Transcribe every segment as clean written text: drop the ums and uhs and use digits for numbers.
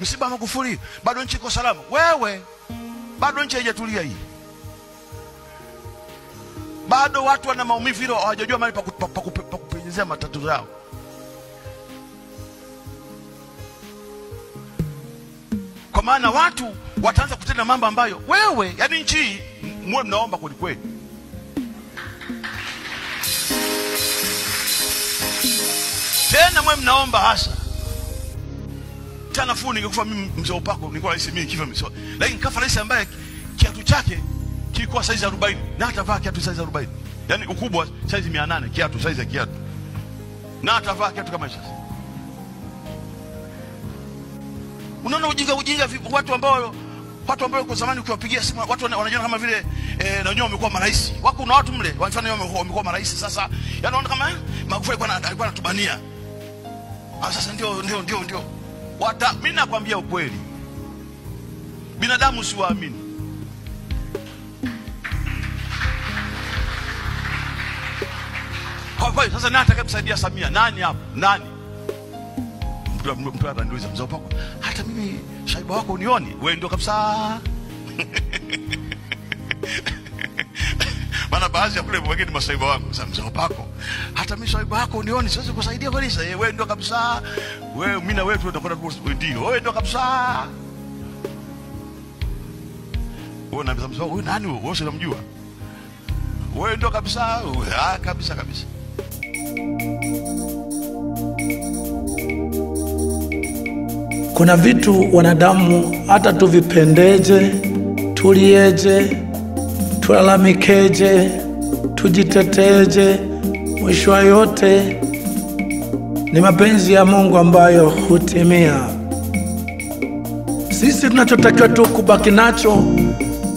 msiba Magufuli, bado nchi iko salama. Wewe bado nchi haijatulia hii. Bado watu wana maumivu hilo, hawajajua mahali pa kupenyezea matatizo yao. Kwa maana watu wataanza kutenda mambo ambayo wewe, yani nchi mwe mnaomba kweli kweli. Tena mwe mnaomba hasa. Tena fu ningekufa mimi mzee Upako, ningekuwa rais mimi kifa mzee. Lakini kafa rais ambaye kiatu chake kilikuwa size 40 na atavaa kiatu size 40. Yaani ukubwa size 800, kiatu size ya kiatu. Na atavaa kiatu kama hicho. Unaona ujinga watu ambao kwa zamani ukiwapigia simu watu wanajiona kama vile na wenyewe wamekuwa marais. Wako na watu mle wanafanya wamekuwa marais sasa. Yanaona kama Magufuli alikuwa anatubania. Sasa ndio. Mimi nakwambia ukweli. Binadamu siwaamini. Kwa hiyo sasa nani atakayemsaidia Samia? Nani hapo? Nani? Mtu ataniuliza mzee Upako, hata mimi shaiba wako unioni? Wewe ndio kabisa. Maana baadhi ya kule wengine masaiba wangu, sasa mzee Upako, hata mimi shaiba wako unioni, siwezi kusaidia kwa nini? Wewe ndio kabisa. Wewe mimi na wewe tunakwenda ndio. Wewe ndio kabisa. Wewe na mzee Upako, wewe nani wewe? Wewe unamjua? Wewe ndio kabisa. Kabisa. Kuna vitu wanadamu hata tuvipendeje, tulieje, tulalamikeje, tujiteteje, mwisho wa yote ni mapenzi ya Mungu ambayo hutimia. Sisi tunachotakiwa tu kubaki nacho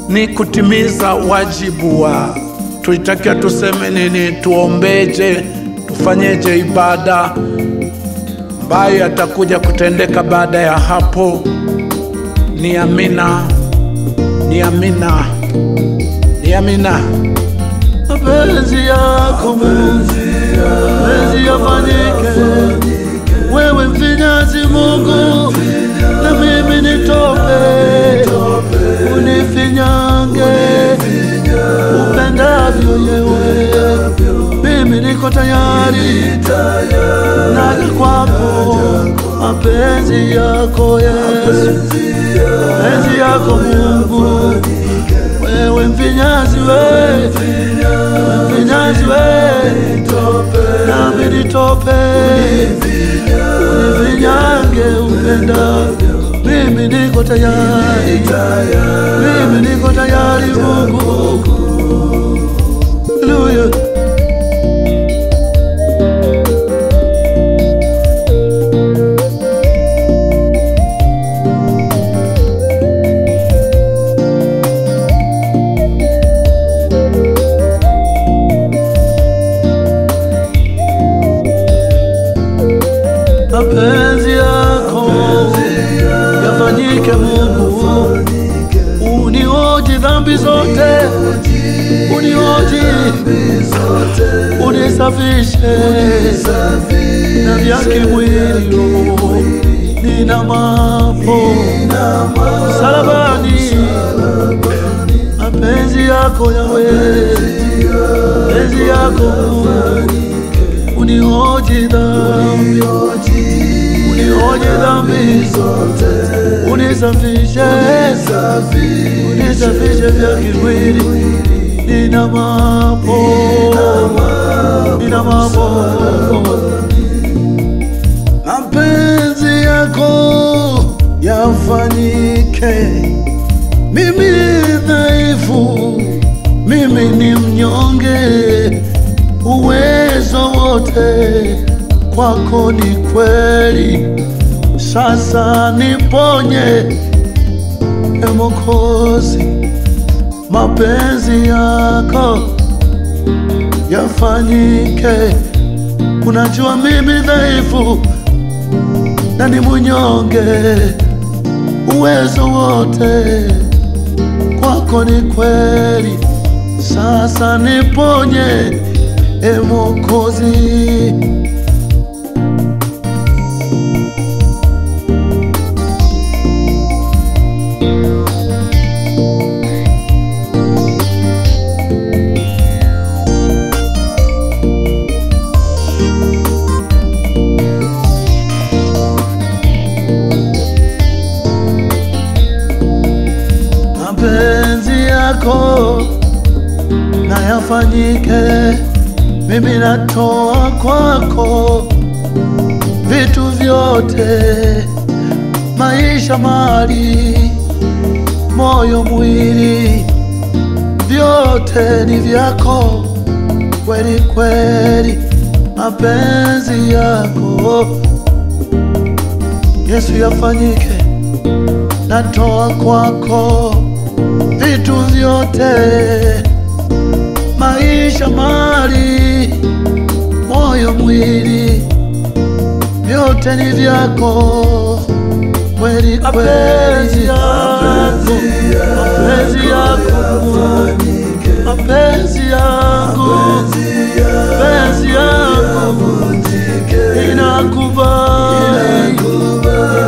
ni kutimiza wajibu wa. Tulitakiwa tuseme nini, tuombeje, tufanyeje ibada ambayo atakuja kutendeka baada ya hapo. Ni amina. Mapenzi yako mapenzi yafanyike. Wewe mfinyazi Mungu, na mimi nitope. Unifinyange upendavyo yewe. Mimi niko tayari naja kwako. Mapenzi yako Yesu, mapenzi yako Mungu. Wewe mfinyazi wewe, mfinyazi wewe, nami nitope. Unifinyange upendavyo. Mimi niko tayari, mimi niko tayari Mungu. Hallelujah. Mapenzi yako yafanyike Mungu. Unioje dhambi zote, unioje, unisafishe na vya kimwili. Nina mambo msalabani. Mapenzi yako yawe, mapenzi yako unioje dhambi, unioje dhambi zote, unisafishe, unisafishe vya kimwili. Nina mambo mapenzi yako yafanyike. Mimi dhaifu, mimi ni mnyonge, uwezo wote kwako ni kweli. Sasa niponye e Mwokozi, mapenzi yako yafanyike. Unajua mimi dhaifu na ni mnyonge, uwezo wote kwako ni kweli. Sasa niponye e Mwokozi. yako na yafanyike. Mimi natoa kwako vitu vyote, maisha, mali, moyo, mwili, vyote ni vyako kweli kweli. Mapenzi yako Yesu yafanyike. Natoa kwako vitu vyote, maisha, mali, moyo, mwili, vyote ni vyako kweli kweli. Mapenzi yako, mapenzi yako, mapenzi yako, mapenzi yako, inakubali,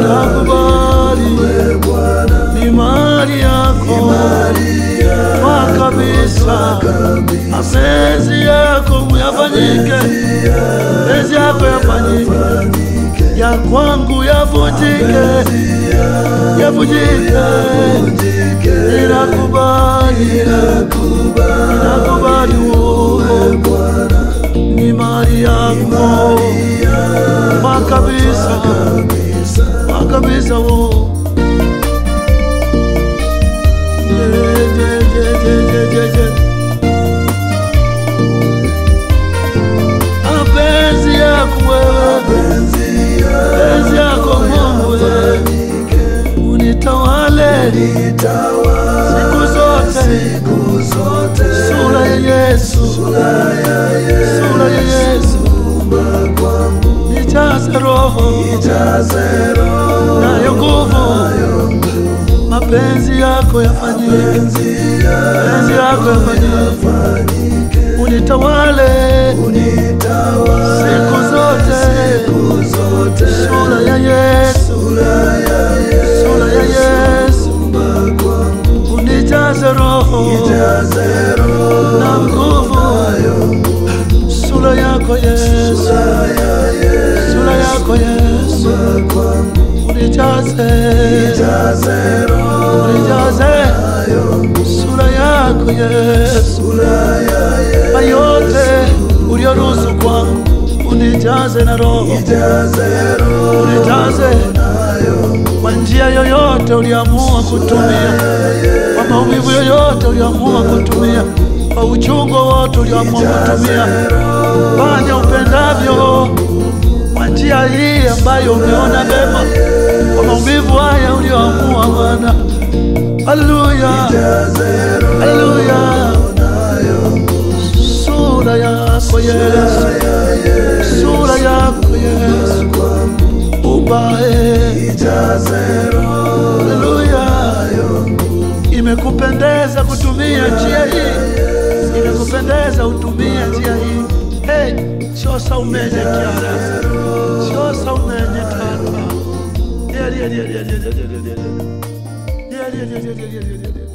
inakubali, ni mali yako kwa kabisa. Mapenzi yako yafanyike, mapenzi yako yafanyike, ya kwangu yavunjike, yavunjike, inakubali, inakubali, ni mali yako kwa kabisa, kwa kabisa. Mapenzi yako wewe, mapenzi yako Mungu wewe, unitawale siku zote, sura ya Yesu, sura ya Yesu, nijaze roho nayo nguvu. Mapenzi yako yafanyike, mapenzi yako yafanyike, unitawale siku zote, sura ya Yesu, sura ya Yesu, unijaze roho na nguvu. Sura yako Yesu, sura yako Yesu, unijaze, unijaze sura yako Yesu, mayote ulioruhusu kwangu, unijaze na roho, unijaze kwa njia yoyote uliamua kutumia, kwa maumivu yoyote uliamua kutumia, kwa uchungu wote uliamua kutumia. Fanya upendavyo kwa njia hii ambayo umeona mema, kwa maumivu haya ulioamua Bwana. Haleluya, haleluya. Sura yako Yesu, sura yako Yesu, ubae. Haleluya. Imekupendeza kutumia njia hii, imekupendeza utumie njia hii. Hey, shosa umenye kiara, shosa umenye tata. Yeah.